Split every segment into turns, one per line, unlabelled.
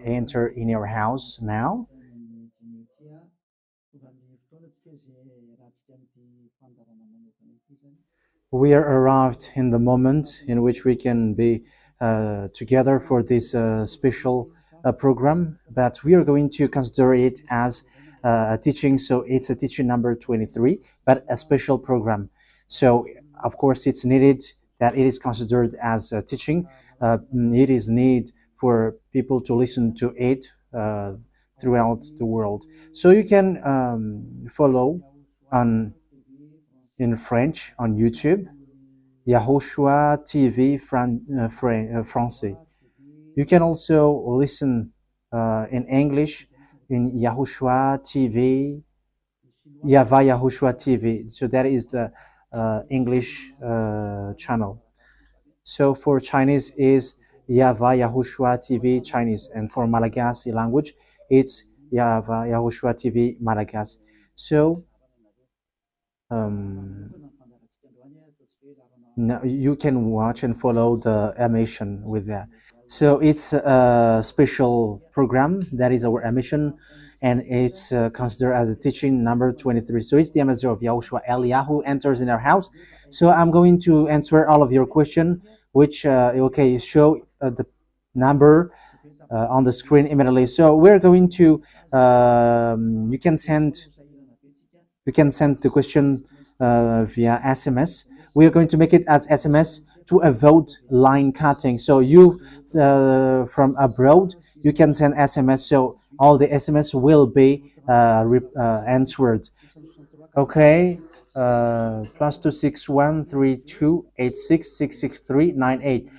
enter in your house now. We are arrived in the moment in which we can be together for this special program, but we are going to consider it as a teaching. So it's a teaching number 23, but a special program. So of course it's needed that it is considered as a teaching. It is need for people to listen to it throughout the world. So you can follow on in French on YouTube, YAHOSHUAH TV Français. You can also listen in English in YAHOSHUAH TV, YAHVAH YAHOSHUAH TV. So that is the English channel. So for Chinese is YAHVAH YAHOSHUAH TV Chinese, and for Malagasy language it's YAHVAH YAHOSHUAH TV Malagasy. So now you can watch and follow the emission with that. So it's a special program that is our emission, and it's considered as a teaching number 23. So it's the ambassador of Yahushua Eliyahu enters in our house. So I'm going to answer all of your question, which okay, show the number on the screen immediately. So we're going to you can send the question via SMS. We are going to make it as SMS to avoid line cutting. So you from abroad, you can send SMS. So all the SMS will be answered. Okay. +2613286666398.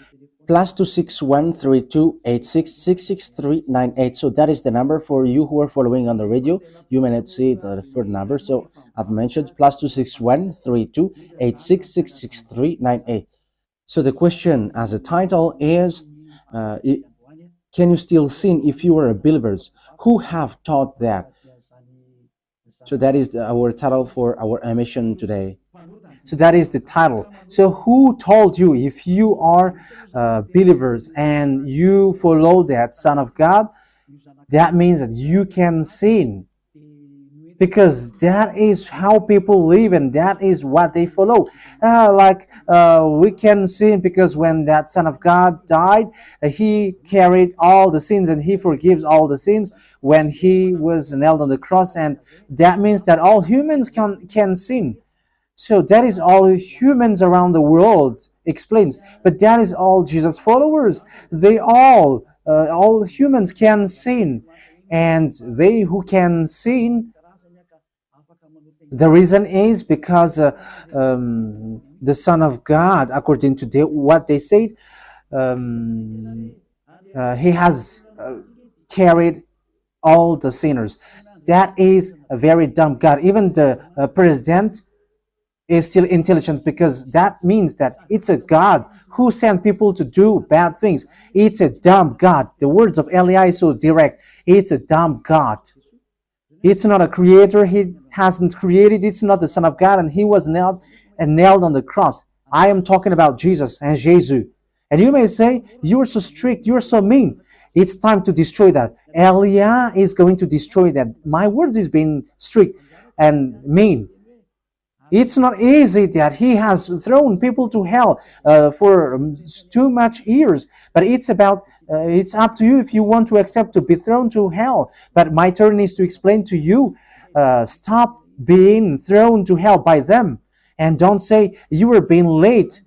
+2613286666398. So that is the number for you who are following on the radio. You may not see the third number, so I've mentioned +2613286666398. So the question as a title is, can you still sin if you are a believers? Who have taught that? So that is our title for our emission today. So that is the title. So who told you if you are believers and you follow that Son of God, that means that you can sin? Because that is how people live and that is what they follow. We can sin because when that Son of God died, he carried all the sins and he forgives all the sins when he was nailed on the cross, and that means that all humans can sin. So that is all humans around the world explains. But that is all Jesus followers. They all humans can sin. And they who can sin, the reason is because the Son of God, according to what they said, he has carried all the sinners. That is a very dumb God. Even the president is still intelligent, because that means that it's a God who sent people to do bad things. It's a dumb God. The words of Eli is so direct. It's a dumb God. It's not a creator. He hasn't created. It's not the Son of God, and he was nailed on the cross. I am talking about Jesus and Jesus. And you may say, you're so strict, you're so mean. It's time to destroy that. Elia is going to destroy that. My words is being strict and mean. It's not easy that he has thrown people to hell for too much years, but it's up to you if you want to accept to be thrown to hell. But my turn is to explain to you, stop being thrown to hell by them, and don't say you were being late.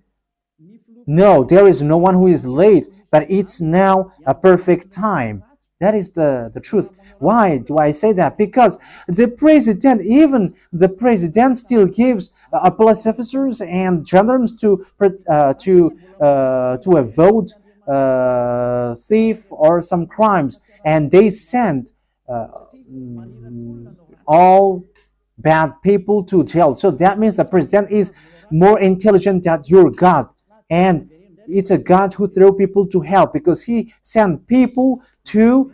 No, there is no one who is late, but it's now a perfect time. That is the truth. Why do I say that? Because even the president still gives police officers and gendarmes to avoid thief or some crimes, and they send all bad people to jail. So that means the president is more intelligent than your God, and it's a God who throw people to hell because he sent people to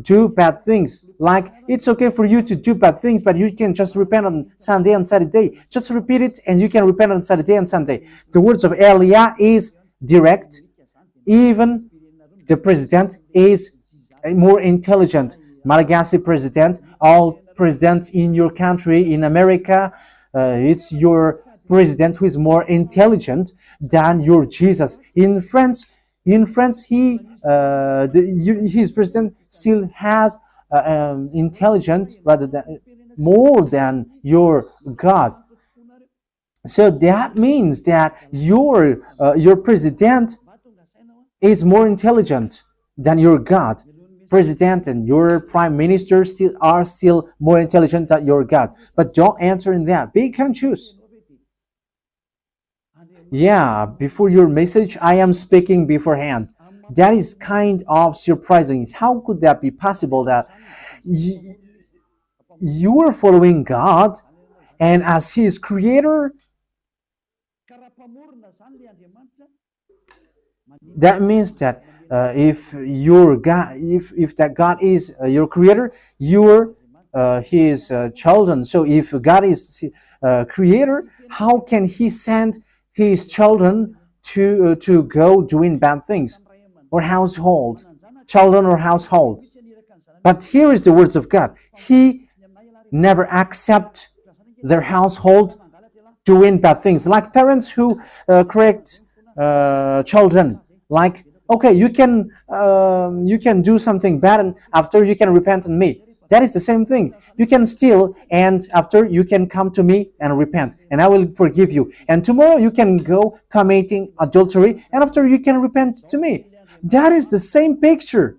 do bad things. Like, it's okay for you to do bad things, but you can just repent on Sunday and Saturday. Just repeat it and you can repent on Saturday and Sunday. The words of Elia is direct. Even The president is more intelligent. Malagasy president, all presidents in your country, in America, it's your president who is more intelligent than your Jesus. In France, his president still has intelligent rather than more than your God. So that means that your president is more intelligent than your God. President and your prime minister are still more intelligent than your God. But don't answer in that. Be conscious. Yeah, before your message, I am speaking beforehand. That is kind of surprising. How could that be possible that you are following God and as His creator? That means that if your God, if that God is your creator, you're His children. So if God is creator, how can He send His children to go doing bad things or household, children or household? But here is the words of God. He never accept their household doing bad things, like parents who correct children. Like, okay, you can do something bad, and after you can repent on me. That is the same thing. You can steal, and after you can come to me and repent, and I will forgive you. And tomorrow you can go committing adultery, and after you can repent to me. That is the same picture.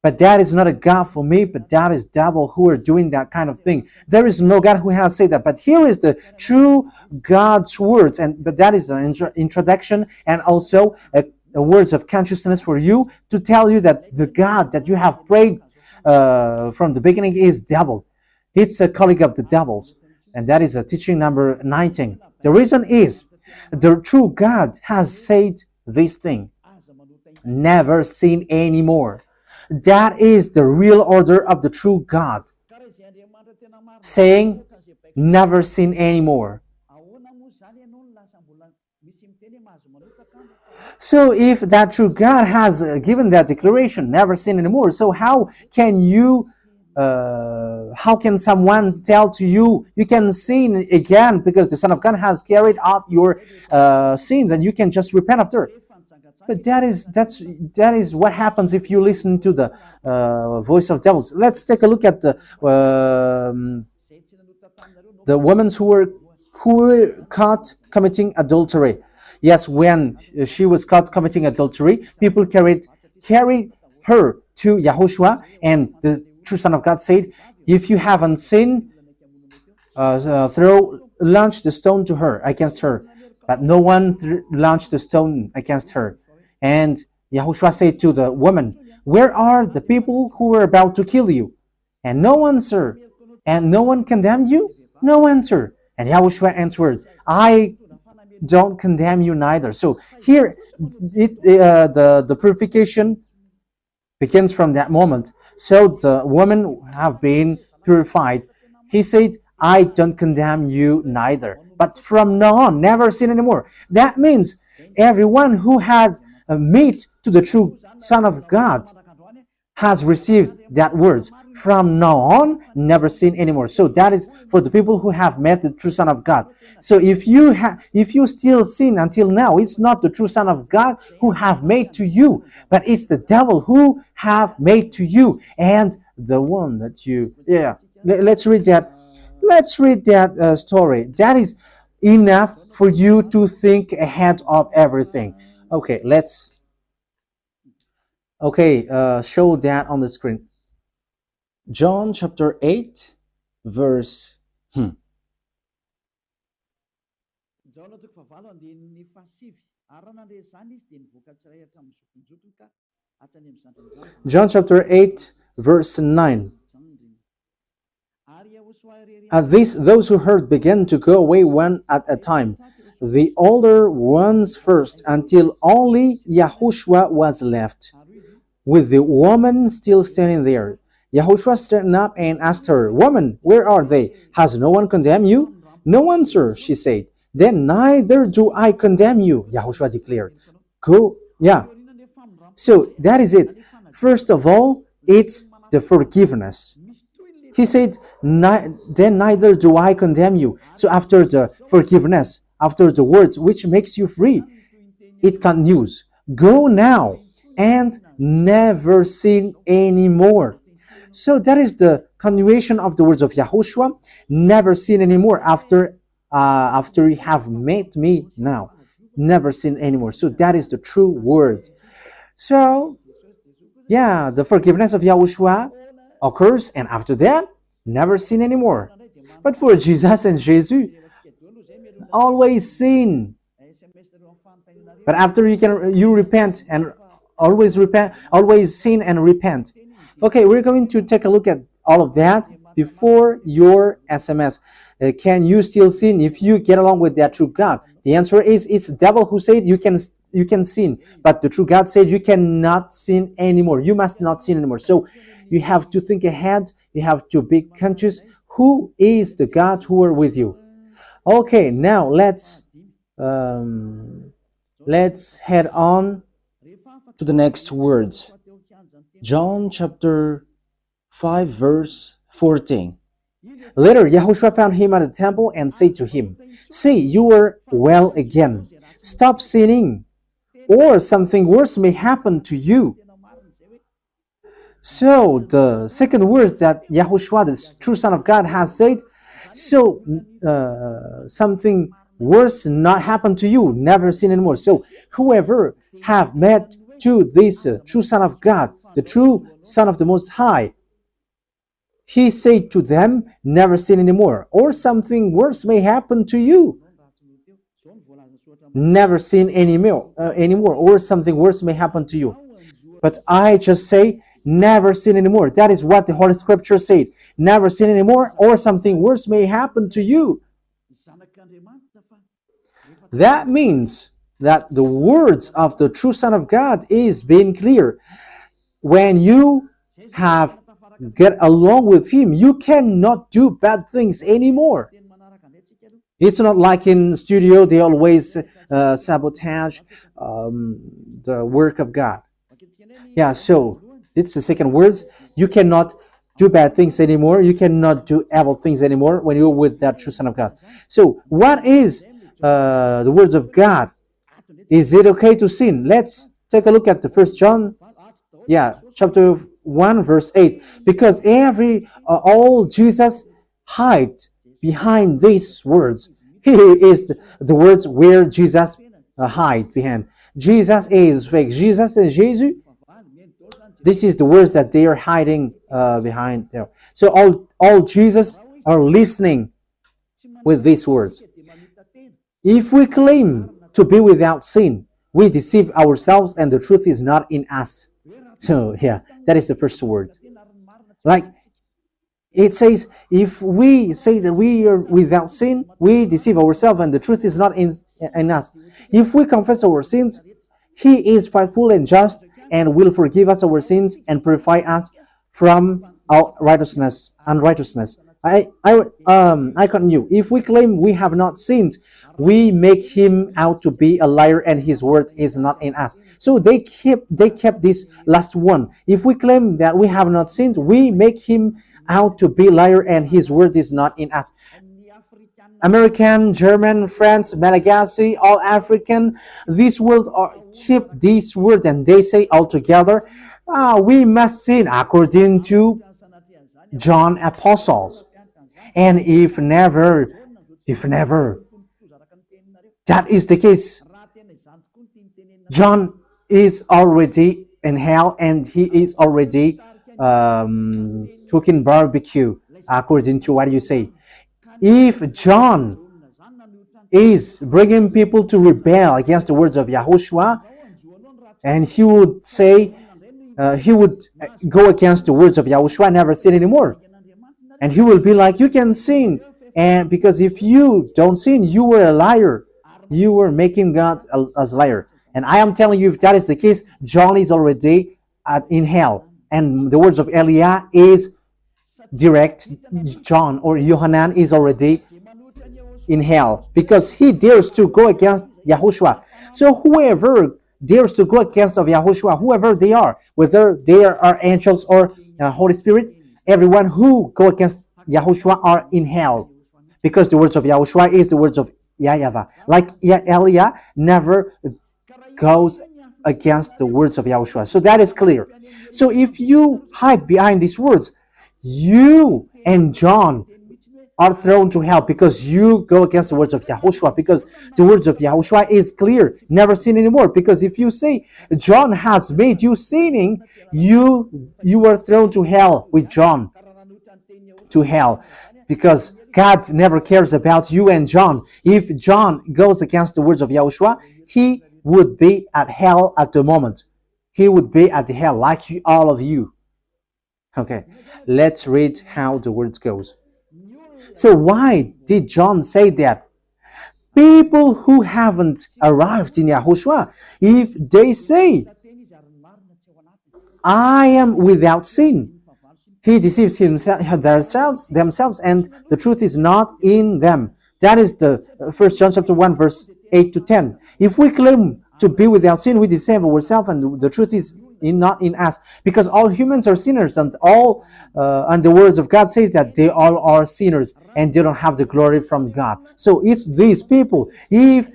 But that is not a God for me, but that is devil who are doing that kind of thing. There is no God who has said that. But here is the true God's words, but that is an introduction and also a words of consciousness for you to tell you that the God that you have prayed from the beginning is devil. It's a colleague of the devils. And that is a teaching number 19. The reason is the true God has said this thing. Never sin anymore. That is the real order of the true God, saying never sin anymore. So if that true God has given that declaration, never sin anymore, so how can someone tell to you, you can sin again because the Son of God has carried out your sins and you can just repent after? But that is what happens if you listen to the voice of devils. Let's take a look at the women who were caught committing adultery. Yes, when she was caught committing adultery, people carried her to YAHOSHUAH, and the true Son of God said, "If you haven't sinned, launch the stone to her against her." But no one launched the stone against her. And YAHOSHUAH said to the woman, "Where are the people who were about to kill you?" And no answer. And no one condemned you? No answer. And YAHOSHUAH answered, "I don't condemn you neither." So here, the purification begins from that moment. So the women have been purified. He said, "I don't condemn you neither. But from now on, never sin anymore." That means everyone who has met to the true Son of God has received that words. From now on, never sin anymore. So that is for the people who have met the true Son of God. So if you still sin until now, it's not the true Son of God who have made to you, but it's the devil who have made to you, and the one that you. Yeah. Let's read that. Let's read that story. That is enough for you to think ahead of everything. Okay, let's. Okay, show that on the screen. John chapter 8, verse. John chapter 8, verse 9. At this, those who heard began to go away one at a time, the older ones first, until only YAHOSHUAH was left, with the woman still standing there. YAHOSHUAH straightened up and asked her, "Woman, where are they? Has no one condemned you?" "No one, sir," she said. "Then neither do I condemn you," YAHOSHUAH declared. Go, yeah. So that is it. First of all, it's the forgiveness. He said, then neither do I condemn you. So after the forgiveness, after the words which makes you free, it continues. Go now and never sin anymore. So that is the continuation of the words of Yahushua. Never sin anymore after you have met me now. Never sin anymore. So that is the true word. So yeah, the forgiveness of Yahushua occurs, and after that, never sin anymore. But for Jesus and Jesus, always sin. But after you repent and always sin and repent. Okay, we're going to take a look at all of that before your SMS. Can you still sin if you get along with that true God? The answer is it's the devil who said you can sin, but the true God said you cannot sin anymore. You must not sin anymore. So you have to think ahead. You have to be conscious. Who is the God who are with you? Okay, now let's head on to the next words. John chapter 5 verse 14. Later, Yahushua found him at the temple and said to him, "See, you are well again. Stop sinning, or something worse may happen to you." So, the second words that Yahushua, the true Son of God, has said, so something worse not happen to you, never sin anymore. So, whoever have met to this true Son of God, the true Son of the Most High, he said to them, never sin anymore, or something worse may happen to you. Never sin anymore, or something worse may happen to you. But I just say, never sin anymore. That is what the Holy Scripture said. Never sin anymore, or something worse may happen to you. That means that the words of the true Son of God is being clear. When you have get along with him, you cannot do bad things anymore. It's not like in studio they always sabotage the work of God. Yeah, so it's the second words. You cannot do bad things anymore. You cannot do evil things anymore when you're with that true Son of God. So what is the words of God? Is it okay to sin? Let's take a look at the First John, chapter 1 verse 8. Because all Jesus hide behind these words. Here is the words where Jesus hide behind. Jesus is fake. Jesus and Jesus. This is the words that they are hiding behind there. So all Jesus are listening with these words. If we claim to be without sin, we deceive ourselves and the truth is not in us. So yeah, that is the first word. Like it says, if we say that we are without sin, we deceive ourselves and the truth is not in us. If we confess our sins, he is faithful and just and will forgive us our sins and purify us from our unrighteousness. I continue. If we claim we have not sinned, we make him out to be a liar and his word is not in us. So they kept this last one. If we claim that we have not sinned, we make him out to be a liar and his word is not in us. American, German, French, Malagasy, all African, this world keep this word and they say all together, we must sin according to John Apostles. And if never that is the case, John is already in hell and he is already cooking barbecue according to what you say. If John is bringing people to rebel against the words of Yahushua, and he would say, he would go against the words of Yahushua, never sin anymore. And he will be like, you can sin. And because if you don't sin, you were a liar. You were making God as a liar. And I am telling you, if that is the case, John is already in hell. And the words of Eliah is direct. John or Yohanan is already in hell because he dares to go against Yahushua. So whoever dares to go against of YAHOSHUAH, whoever they are, whether they are angels or Holy Spirit, everyone who go against YAHOSHUAH are in hell, because the words of YAHOSHUAH is the words of YAHVAH. Like Elia never goes against the words of YAHOSHUAH. So that is clear. So if you hide behind these words, you and John are thrown to hell, because you go against the words of YAHOSHUAH, because the words of YAHOSHUAH is clear, never sin anymore. Because if you say John has made you sinning, you are thrown to hell with John, to hell, because God never cares about you and John. If John goes against the words of YAHOSHUAH, he would be at hell at the moment. He would be at the hell like all of you. Okay, let's read how the words goes. So why did John say that? People who haven't arrived in Yahushua, if they say, I am without sin, he deceives themselves, and the truth is not in them. That is the 1 John chapter 1, verse 8 to 10. If we claim to be without sin, we deceive ourselves, and the truth is not in us, because all humans are sinners, and and the words of God says that they all are sinners and they don't have the glory from God. So it's these people. If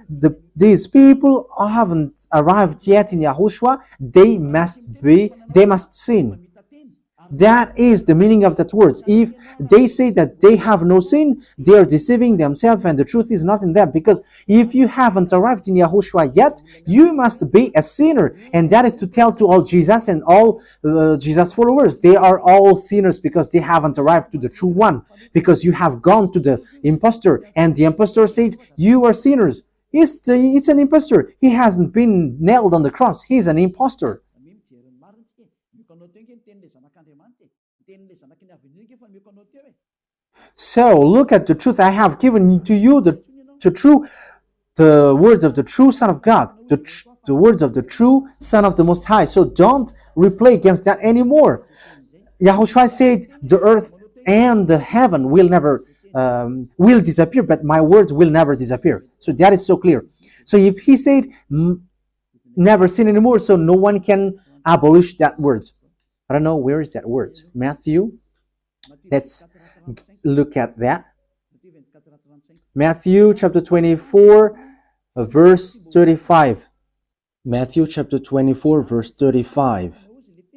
these people haven't arrived yet in Yahushua, they must sin. That is the meaning of that words. If they say that they have no sin, they are deceiving themselves, and the truth is not in them. Because if you haven't arrived in Yahushua yet, you must be a sinner. And that is to tell to all Jesus and all Jesus followers. They are all sinners because they haven't arrived to the true one. Because you have gone to the impostor, and the impostor said, you are sinners. It's an impostor. He hasn't been nailed on the cross. He's an impostor. So look at the truth. I have given to you the words of the true Son of God, the words of the true Son of the Most High. So don't replay against that anymore. Yahushua said the earth and the heaven will never will disappear, but my words will never disappear. So that is so clear. So if he said never sin anymore, so no one can abolish that words. I don't know, where is that word? Matthew. Let's look at that. Matthew chapter 24, verse 35. Matthew chapter 24, verse 35.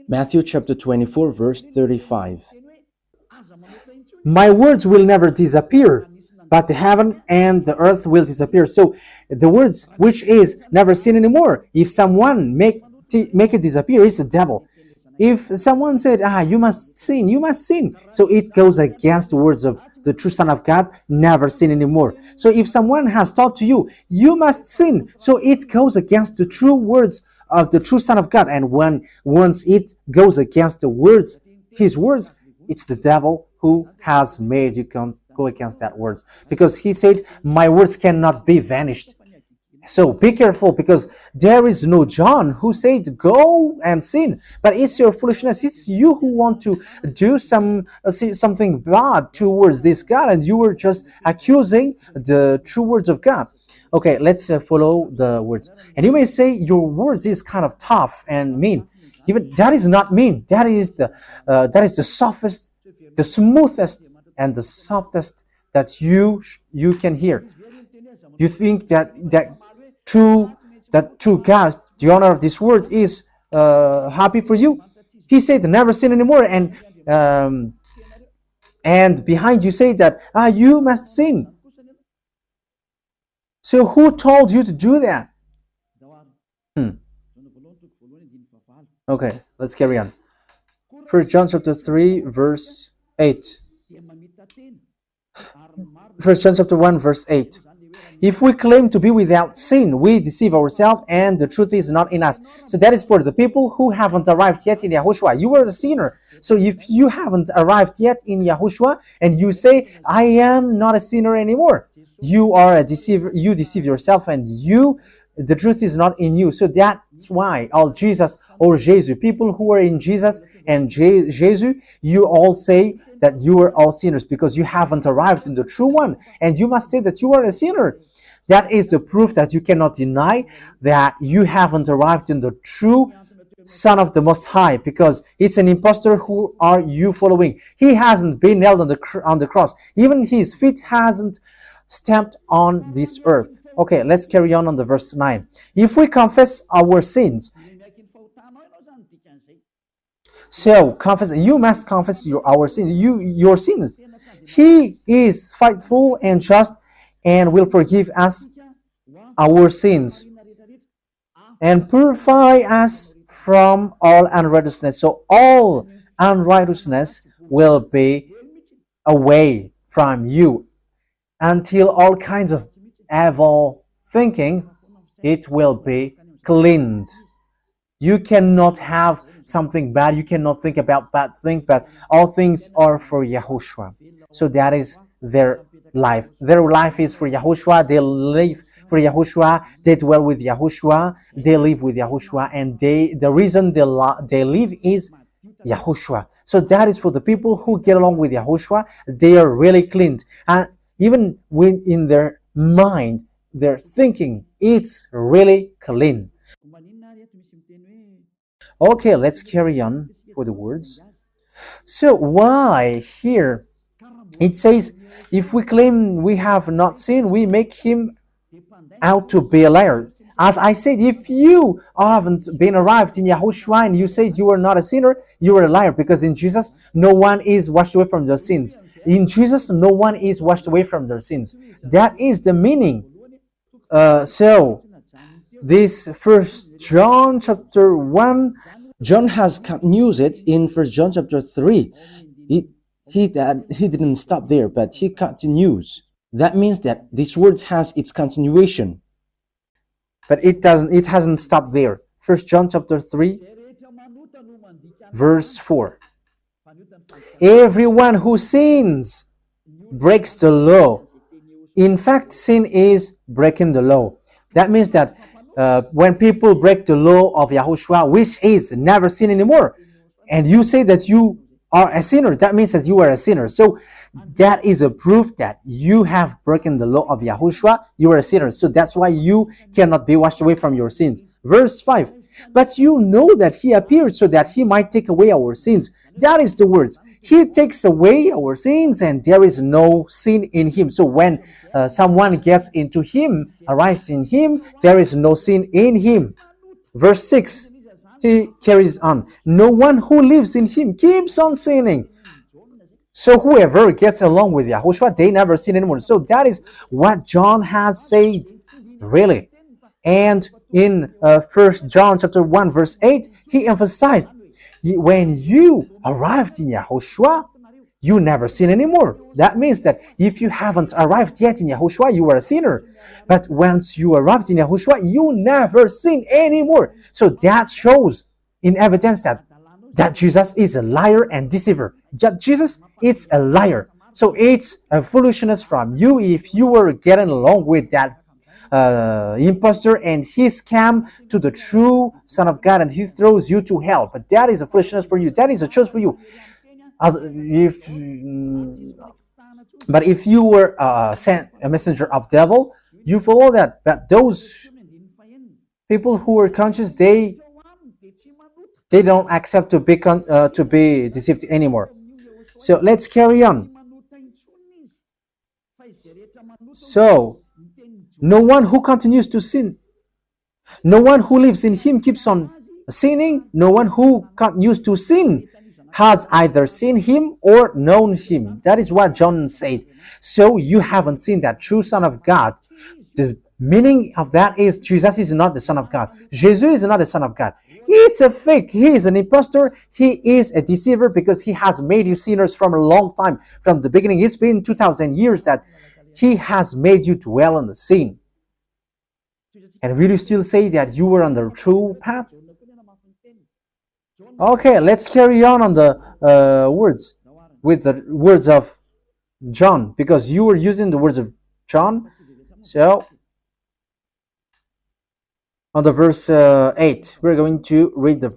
Matthew chapter 24, verse 35. My words will never disappear, but the heaven and the earth will disappear. So the words which is never sin anymore, if someone make it disappear, it's the devil. If someone said, you must sin, you must sin. So it goes against the words of the true Son of God, never sin anymore. So if someone has taught to you, you must sin. So it goes against the true words of the true Son of God. And once it goes against the words, his words, it's the devil who has made you go against that words. Because he said, my words cannot be vanished. So be careful, because there is no John who said go and sin, but it's your foolishness. It's you who want to do something bad towards this God, and you were just accusing the true words of God. Okay, let's follow the words. And you may say your words is kind of tough and mean. Even that is not mean. That is the softest, the smoothest, and the softest that you can hear. You think that true God, the owner of this word, is happy for you? He said never sin anymore, and behind you say that you must sin. So who told you to do that? Okay, let's carry on. 1 John chapter 3, verse 8. 1 John chapter 1, verse 8. If we claim to be without sin, we deceive ourselves, and the truth is not in us. So that is for the people who haven't arrived yet in Yahushua. You are a sinner. So if you haven't arrived yet in Yahushua, and you say, I am not a sinner anymore, you are a deceiver. You deceive yourself, and the truth is not in you. So that's why all Jesus or Jesus, people who are in Jesus and Jesus, you all say that you are all sinners, because you haven't arrived in the true one, and you must say that you are a sinner. That is the proof that you cannot deny that you haven't arrived in the true Son of the Most High, because it's an impostor. Who are you following? He hasn't been nailed on the cross. Even his feet hasn't stamped on this earth. Okay, let's carry on the verse 9. If we confess our sins, so confess, you must confess your sins. He is faithful and just and will forgive us our sins and purify us from all unrighteousness. So all unrighteousness will be away from you until all kinds of evil thinking, it will be cleaned. You cannot have something bad. You cannot think about bad things, but all things are for Yahushua. So that is their life. Their life is for Yahushua. They live for Yahushua. They dwell with Yahushua. They live with Yahushua. And the reason they live is Yahushua. So that is for the people who get along with Yahushua. They are really cleaned. And even when in their mind, their thinking, it's really clean. Okay, let's carry on for the words. So why here it says, if we claim we have not sinned, we make him out to be a liar. As I said, if you haven't been arrived in Yahushua and you say you are not a sinner, you are a liar, because in Jesus no one is washed away from their sins. In Jesus no one is washed away from their sins. That is the meaning. So this First John chapter 1, John has continued it in First John chapter 3. He didn't stop there, but he continues. That means that this word has its continuation. But it hasn't stopped there. First John chapter 3, verse 4. Everyone who sins breaks the law. In fact, sin is breaking the law. That means that when people break the law of Yahushua, which is never sin anymore, and you say that you are a sinner, that means that you are a sinner. So that is a proof that you have broken the law of Yahushua. You are a sinner. So that's why you cannot be washed away from your sins. Verse 5. But you know that he appeared so that he might take away our sins. That is the words. He takes away our sins, and there is no sin in him. So when someone gets into him, arrives in him, there is no sin in him. Verse 6. He carries on. No one who lives in him keeps on sinning. So whoever gets along with Yahushua, they never sin anymore. So that is what John has said, really. And in 1 John chapter 1 verse 8, he emphasized, when you arrived in Yahushua, you never sin anymore. That means that if you haven't arrived yet in Yahushua, you are a sinner. But once you arrived in Yahushua, you never sin anymore. So that shows in evidence that Jesus is a liar and deceiver. Jesus is a liar. So it's a foolishness from you if you were getting along with that impostor and he scam to the true Son of God and he throws you to hell. But that is a foolishness for you. That is a choice for you. But if you were sent a messenger of devil, you follow that. But those people who are conscious, they don't accept to be deceived anymore. So let's carry on. So no one who continues to sin, no one who lives in him keeps on sinning. No one who continues to sin has either seen him or known him. That is what John said. So you haven't seen that true Son of God. The meaning of that is Jesus is not the Son of God. Jesus is not the Son of God. It's a fake. He is an impostor. He is a deceiver because he has made you sinners from a long time. From the beginning, it's been 2,000 years that he has made you dwell in the sin. And will you still say that you were on the true path? Okay, let's carry on the words with the words of John, because you were using the words of John. So on the verse 8, we're going to read the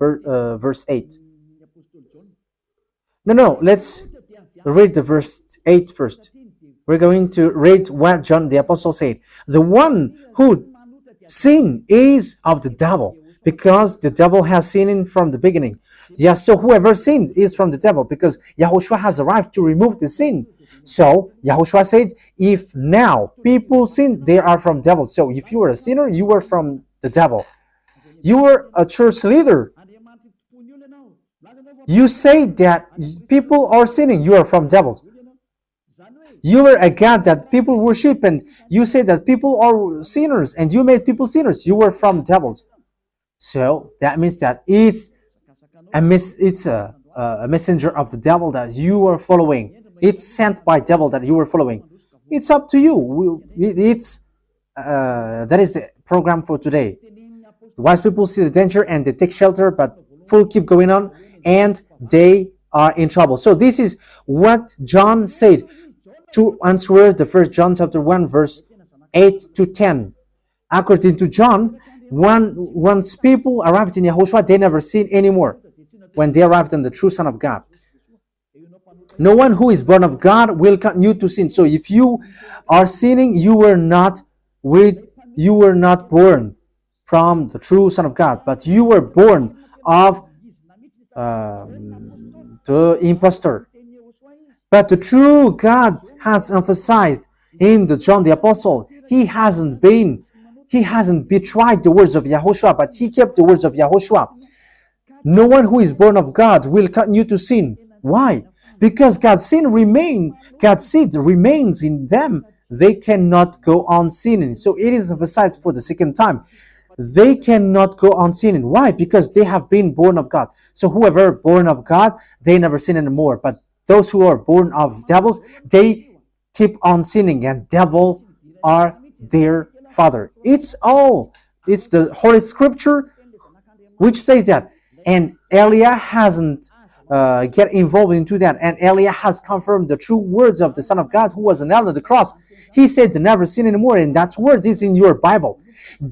verse 8. No, let's read the verse 8 first. We're going to read what John the Apostle said. The one who sin is of the devil, because the devil has sinned from the beginning. Yes, so whoever sinned is from the devil, because Yahushua has arrived to remove the sin. So Yahushua said, if now people sin, they are from devil. So if you were a sinner, you were from the devil. You were a church leader. You say that people are sinning, you are from devils. You were a God that people worship, and you say that people are sinners, and you made people sinners, you were from devils. So that means that it's a messenger of the devil that you are following. It's sent by devil that you are following. It's up to you. That is the program for today. The wise people see the danger and they take shelter, but fool keep going on and they are in trouble. So this is what John said to answer the 1 John chapter 1 verse 8 to 10. According to John, once people arrived in Yahushua, they never sin anymore when they arrived in the true Son of God. No one who is born of God will continue to sin. So if you are sinning, you were not born from the true Son of God, but you were born of the impostor. But the true God has emphasized in the John the Apostle, he hasn't betrayed the words of Yahushua, but he kept the words of Yahushua. No one who is born of God will continue to sin. Why? Because God's seed remains in them. They cannot go on sinning. So it is emphasized for the second time. They cannot go on sinning. Why? Because they have been born of God. So whoever born of God, they never sin anymore. But those who are born of devils, they keep on sinning, and devil are their father. It's the Holy Scripture which says that. And Elia hasn't get involved into that. And Elia has confirmed the true words of the Son of God who was nailed on the cross. He said to never sin anymore, and that word is in your Bible.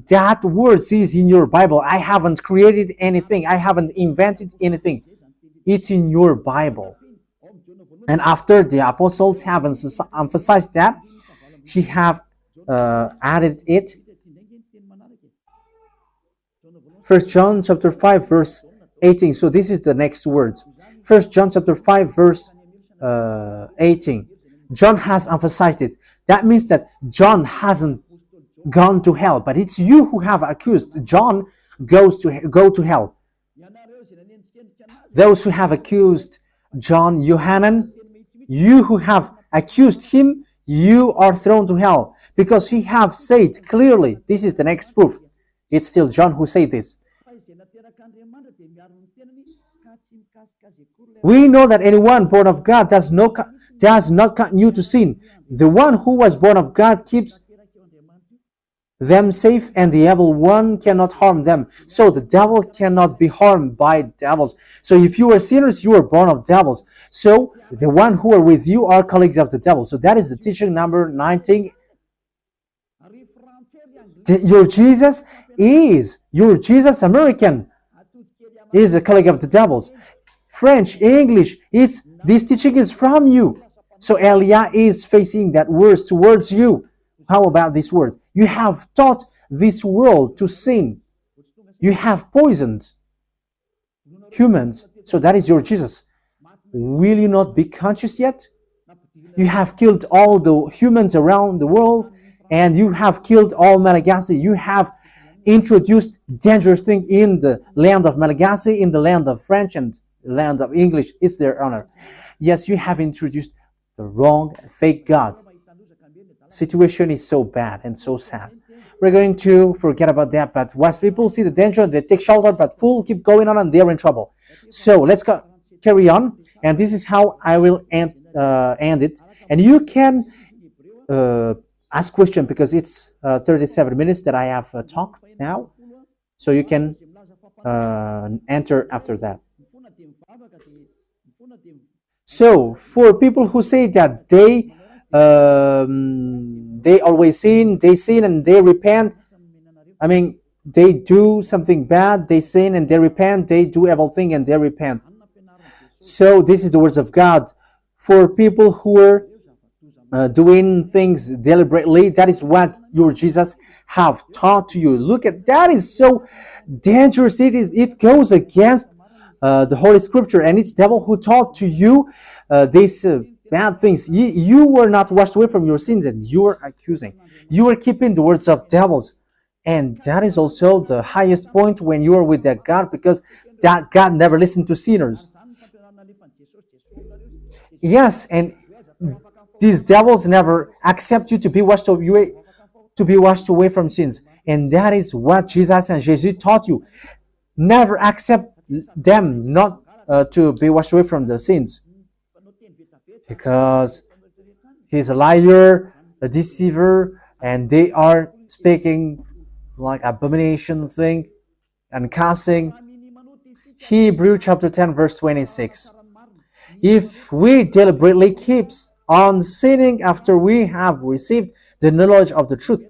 That word is in your Bible. I haven't created anything. I haven't invented anything. It's in your Bible. And after the apostles have emphasized that, he have added it. 1 John chapter 5 verse 18. So this is the next words. 1 John chapter 5 verse 18. John has emphasized it. That means that John hasn't gone to hell, but it's you who have accused John go to hell. Those who have accused John Yohanan, you who have accused him, you are thrown to hell, because he have said clearly. This is the next proof. It's still John who said this. We know that anyone born of God does not continue to sin. The one who was born of God keeps them safe, and the evil one cannot harm them. So the devil cannot be harmed by devils. So if you are sinners, you are born of devils. So the one who are with you are colleagues of the devil. So that is the teaching number 19. Your Jesus American is a colleague of the devils. French, English, this teaching is from you. So Elia is facing that words towards you. How about these words? You have taught this world to sin. You have poisoned humans. So that is your Jesus. Will you not be conscious yet? You have killed all the humans around the world, and you have killed all Malagasy. You have introduced dangerous things in the land of Malagasy, in the land of French, and the land of English. It's their honor. Yes, you have introduced the wrong, fake God. Situation is so bad and so sad. We're going to forget about that, but wise people see the danger, they take shelter, but fools keep going on and they're in trouble. So let's carry on, and this is how I will end it. And you can ask question, because it's 37 minutes that I have talked now, so you can enter after that. So for people who say that they always sin, and they repent. I mean, they do something bad, they sin and they repent. They do everything and they repent. So this is the words of God for people who are doing things deliberately. That is what your Jesus have taught to you. Look at that, is so dangerous. It goes against the Holy Scripture, and it's devil who taught to you these bad things. You were not washed away from your sins, and you are accusing. You are keeping the words of devils, and that is also the highest point when you are with that God, because that God never listened to sinners. Yes, and these devils never accept you to be washed away from sins, and that is what Jesus and Jesus taught you. Never accept them not to be washed away from the sins, because he's a liar, a deceiver, and they are speaking like abomination thing and cussing. Hebrew chapter 10 verse 26. If we deliberately keep on sinning after we have received the knowledge of the truth,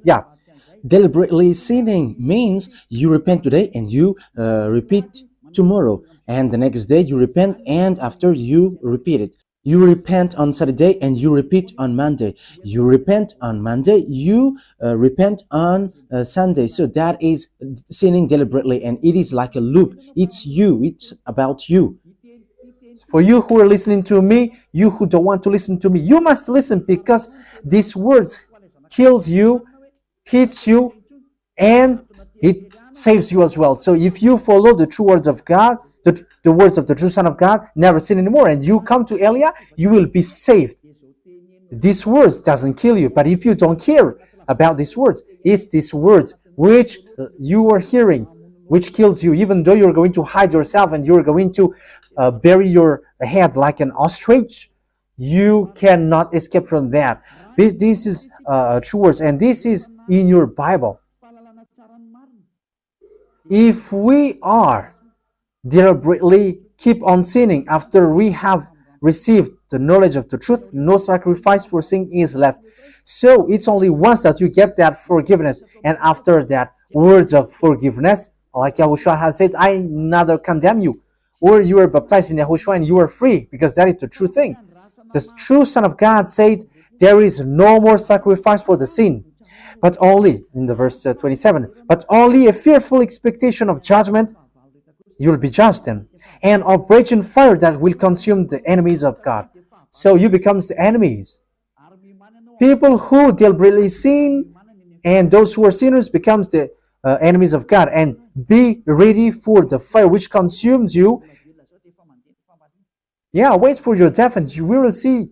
Deliberately sinning means you repent today and you repeat tomorrow, and the next day you repent, and after you repeat it. You repent on Saturday and you repeat on Monday. You repent on Monday, you repent on Sunday. So that is sinning deliberately, and it is like a loop. It's you, it's about you.
for you who are listening to me, you who don't want to listen to me, you must listen, because these words kills you, hits you, and it saves you as well. So if you follow the true words of God, the words of the true Son of God, never sin anymore, and you come to Elia, you will be saved. These words doesn't kill you, but if you don't care about these words, it's these words which you are hearing which kills you, even though you're going to hide yourself and you're going to bury your head like an ostrich. You cannot escape from that. This is true words, and this is in your Bible. If we are deliberately keep on sinning after we have received the knowledge of the truth, no sacrifice for sin is left. So it's only once that you get that forgiveness, and after that words of forgiveness, like Yahushua has said, I neither condemn you, or you are baptized in Yahushua and you are free, because that is the true thing. The true Son of God said, there is no more sacrifice for the sin, but only, in the verse 27, but only a fearful expectation of judgment. You will be judged then, and of raging fire that will consume the enemies of God. So you become the enemies. People who deliberately sin and those who are sinners becomes the enemies of God, and be ready for the fire which consumes you. Wait for your death and you will see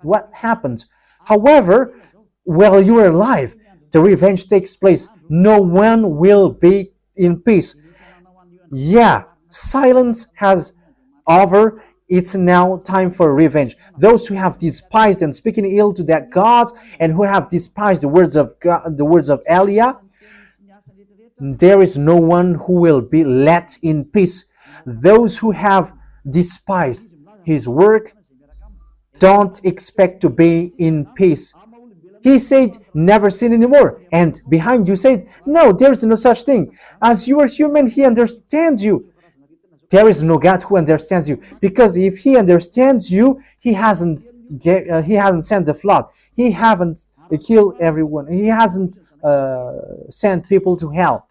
what happens. However, while you are alive, the revenge takes place. No one will be in peace. Silence has over. It's now time for revenge. Those who have despised and speaking ill to that God, and who have despised the words of God, the words of Elia, there is no one who will be let in peace. Those who have despised his work don't expect to be in peace. He said, never sin anymore. And behind you said, no, there is no such thing. As you are human, he understands you. There is no God who understands you, because if he understands you, he hasn't sent the flood. He hasn't killed everyone. He hasn't sent people to hell.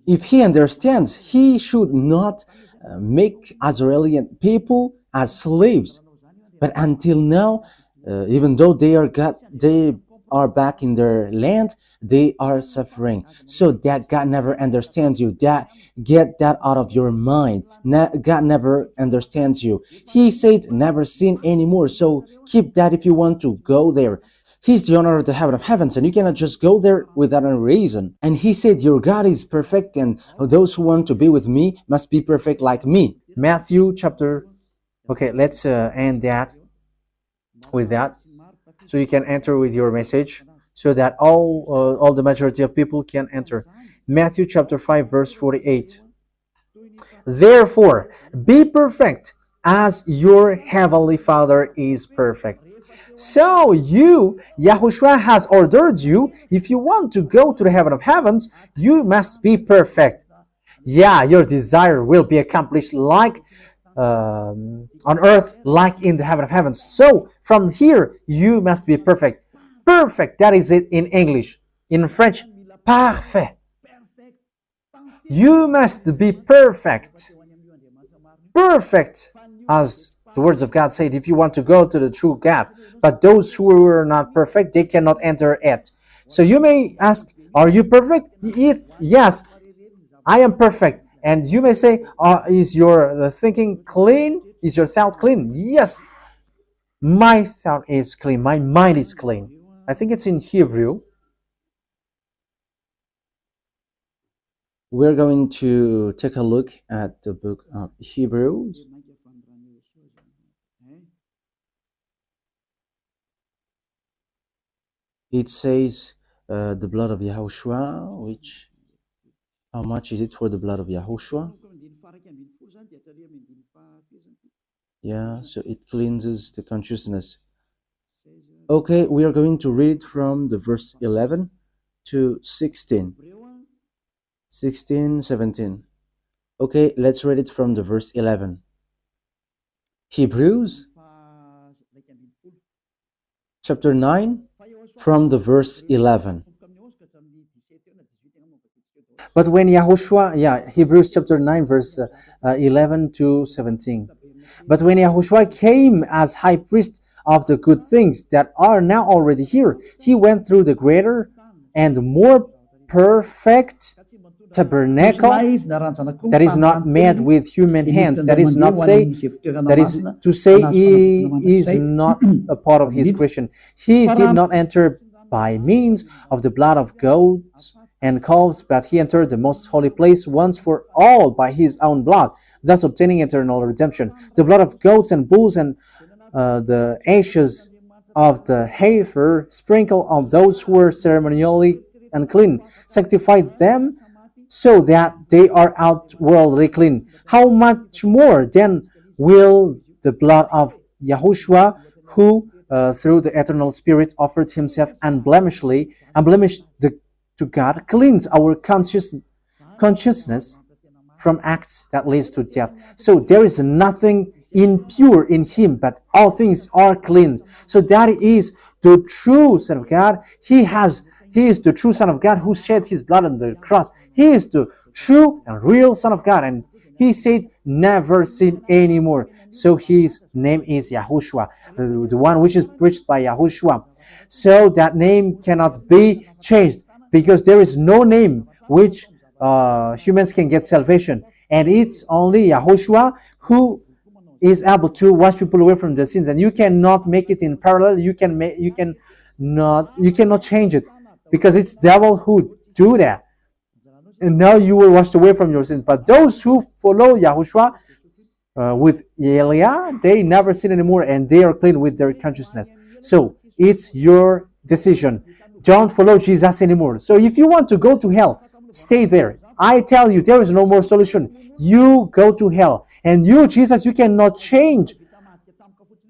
If he understands, he should not make Israeli people as slaves. But until now, even though they are back in their land, they are suffering. So that God never understands you. Get that out of your mind. God never understands you. He said never sin anymore. So keep that if you want to go there. He's the owner of the heaven of heavens, and you cannot just go there without a reason. And he said, your God is perfect, and those who want to be with me must be perfect like me.
Matthew chapter... Okay, let's end that with that, so you can enter with your message, so that all the majority of people can enter. Matthew chapter 5 verse 48. Therefore, be perfect as your heavenly Father is perfect. So Yahushua has ordered you, if you want to go to the heaven of heavens, you must be perfect. Your desire will be accomplished like on earth like in the heaven of heavens. So from here, you must be perfect. Perfect, that is it in English. In French, parfait. You must be perfect. Perfect, as the words of God said, if you want to go to the true God. But those who are not perfect, they cannot enter it. So you may ask, are you perfect? Yes, I am perfect. And you may say, is your thinking clean? Is your thought clean? Yes, my thought is clean. My mind is clean. I think it's in Hebrew.
We're going to take a look at the book of Hebrews. It says the blood of YAHOSHUAH, which, how much is it for the blood of YAHOSHUAH? Yeah, so it cleanses the consciousness. Okay, we are going to read from the verse 11 to 16. 16, 17. Okay, let's read it from the verse 11. Hebrews chapter 9 from the verse 11.
But when YAHOSHUAH, Hebrews chapter 9 verse 11 to 17. But when YAHOSHUAH came as high priest of the good things that are now already here, he went through the greater and more perfect tabernacle that is not made with human hands. That is to say he is not a part of his creation. He did not enter by means of the blood of goats and calves, but he entered the most holy place once for all by his own blood, thus obtaining eternal redemption. The blood of goats and bulls and the ashes of the heifer sprinkled on those who were ceremonially unclean, sanctified them so that they are outwardly clean. How much more then will the blood of YAHOSHUAH, who through the eternal Spirit offered himself unblemished to God, cleanse our consciousness from acts that leads to death. So there is nothing impure in him, but all things are clean. So that is the true Son of God. He is the true Son of God who shed his blood on the cross. He is the true and real Son of God. And he said, never sin anymore. So his name is YAHOSHUAH, the one which is preached by YAHOSHUAH. So that name cannot be changed, because there is no name which humans can get salvation. And it's only YAHOSHUAH who is able to wash people away from their sins. And you cannot make it in parallel. You cannot change it, because it's devil who do that. And now you will wash away from your sins. But those who follow YAHOSHUAH with Eliah, they never sin anymore, and they are clean with their consciousness. So it's your decision. Don't follow Jesus anymore. So if you want to go to hell, stay there. I tell you, there is no more solution. You go to hell. And you, Jesus, you cannot change.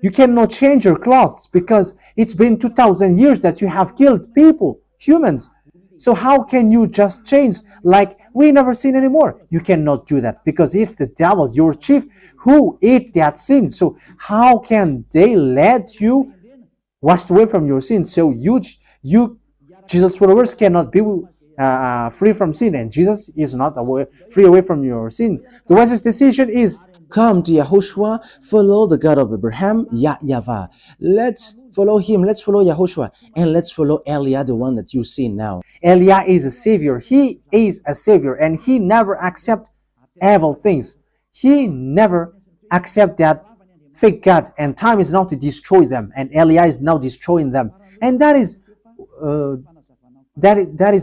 You cannot change your clothes, because it's been 2,000 years that you have killed people, humans. So how can you just change like we never sin anymore? You cannot do that, because it's the devil, your chief, who ate that sin. So how can they let you wash away from your sin? So you Jesus followers cannot be free from sin, and Jesus is not free away from your sin. The wisest decision is
come to YAHOSHUAH, follow the God of Abraham, YAHVAH. Let's follow him, let's follow YAHOSHUAH, and let's follow Eliah, the one that you see now.
Eliah is a savior. He is a savior, and he never accept evil things. He never accept that fake God, and time is now to destroy them, and Eliah is now destroying them. And that is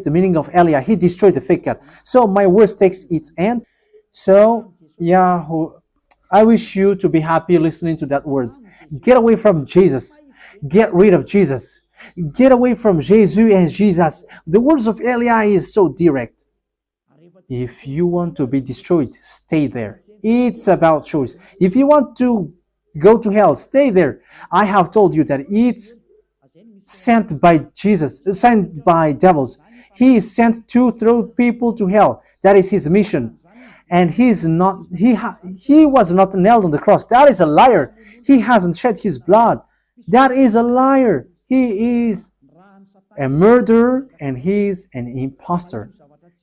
the meaning of Eliah. He destroyed the fake God. So my words takes its end. So I wish you to be happy listening to that words. Get away from Jesus. Get rid of Jesus. Get away from Jesus and Jesus. The words of Eliah is so direct. If you want to be destroyed, stay there. It's about choice. If you want to go to hell, stay there. I have told you that it's sent by Jesus, sent by devils. He is sent to throw people to hell. That is his mission. and he was not nailed on the cross. That is a liar. He hasn't shed his blood. That is a liar. He is a murderer and he is an impostor.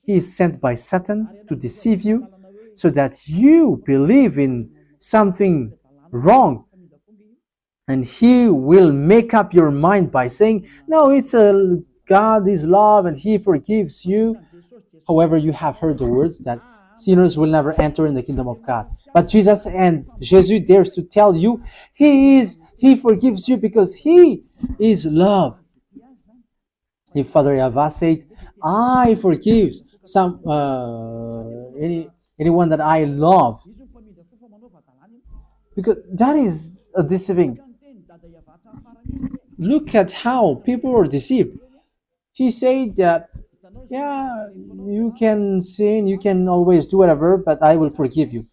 He is sent by Satan to deceive you so that you believe in something wrong, and he will make up your mind by saying, no, it's a God is love and he forgives you. However, you have heard the words that sinners will never enter in the kingdom of God. But Jesus dares to tell you he forgives you because he is love. If Father YAHVAH said, I forgive anyone that I love, because that is a deceiving. Look at how people are deceived. He said that, yeah, you can sin, you can always do whatever, but I will forgive you.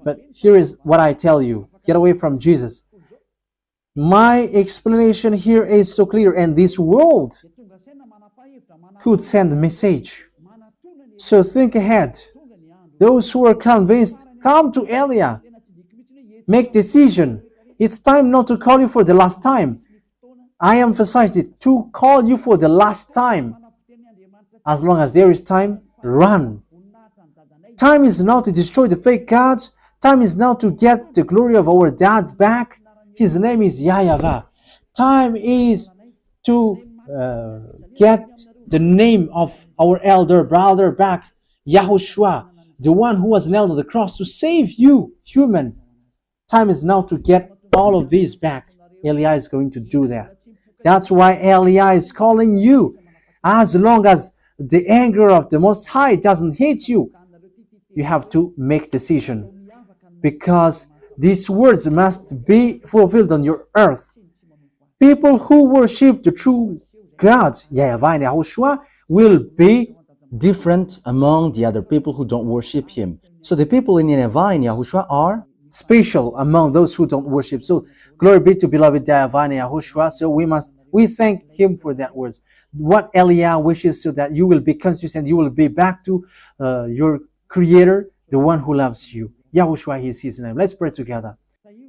But here is what I tell you. Get away from Jesus. My explanation here is so clear, and this world could send a message. So think ahead. Those who are convinced, come to Elia. Make decision. It's time not to call you for the last time. I emphasized it, to call you for the last time. As long as there is time, run. Time is now to destroy the fake gods. Time is now to get the glory of our dad back. His name is YAHVAH. Time is to get the name of our elder brother back, YAHOSHUAH, the one who was nailed on the cross to save you, human. Time is now to get all of these back. Elia is going to do that. That's why Elia is calling you. As long as the anger of the Most High doesn't hit you, you have to make decision, because these words must be fulfilled on your earth. People who worship the true God, YAHVAH and YAHOSHUAH, will be
different among the other people who don't worship him. So the people in YAHVAH and YAHOSHUAH are
special among those who don't worship. So glory be to beloved YAHVAH and YAHOSHUAH. So we thank him for that words. What Elia wishes, so that you will be conscious and you will be back to your Creator, the one who loves you. YAHOSHUAH is his name. Let's pray together.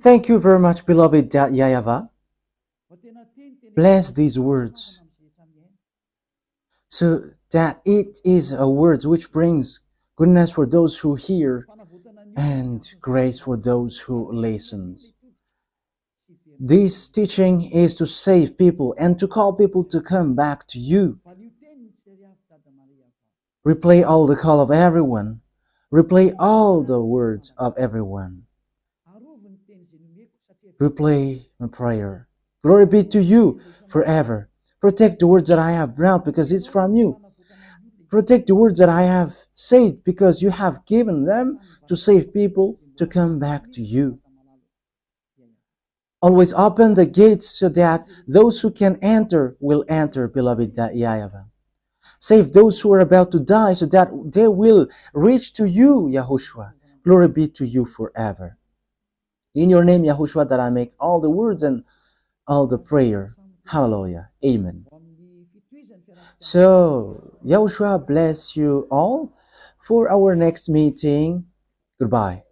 Thank you very much, beloved YAHVAH. Bless these words, so that it is a word which brings goodness for those who hear and grace for those who listen. This teaching is to save people and to call people to come back to you. Replay all the call of everyone. Replay all the words of everyone. Replay my prayer. Glory be to you forever. Protect the words that I have brought, because it's from you. Protect the words that I have said, because you have given them to save people to come back to you. Always open the gates so that those who can enter will enter, beloved YAHVAH. Save those who are about to die so that they will reach to you, YAHOSHUAH. Glory be to you forever. In your name, YAHOSHUAH, that I make all the words and all the prayer. Hallelujah. Amen. So, YAHOSHUAH bless you all for our next meeting. Goodbye.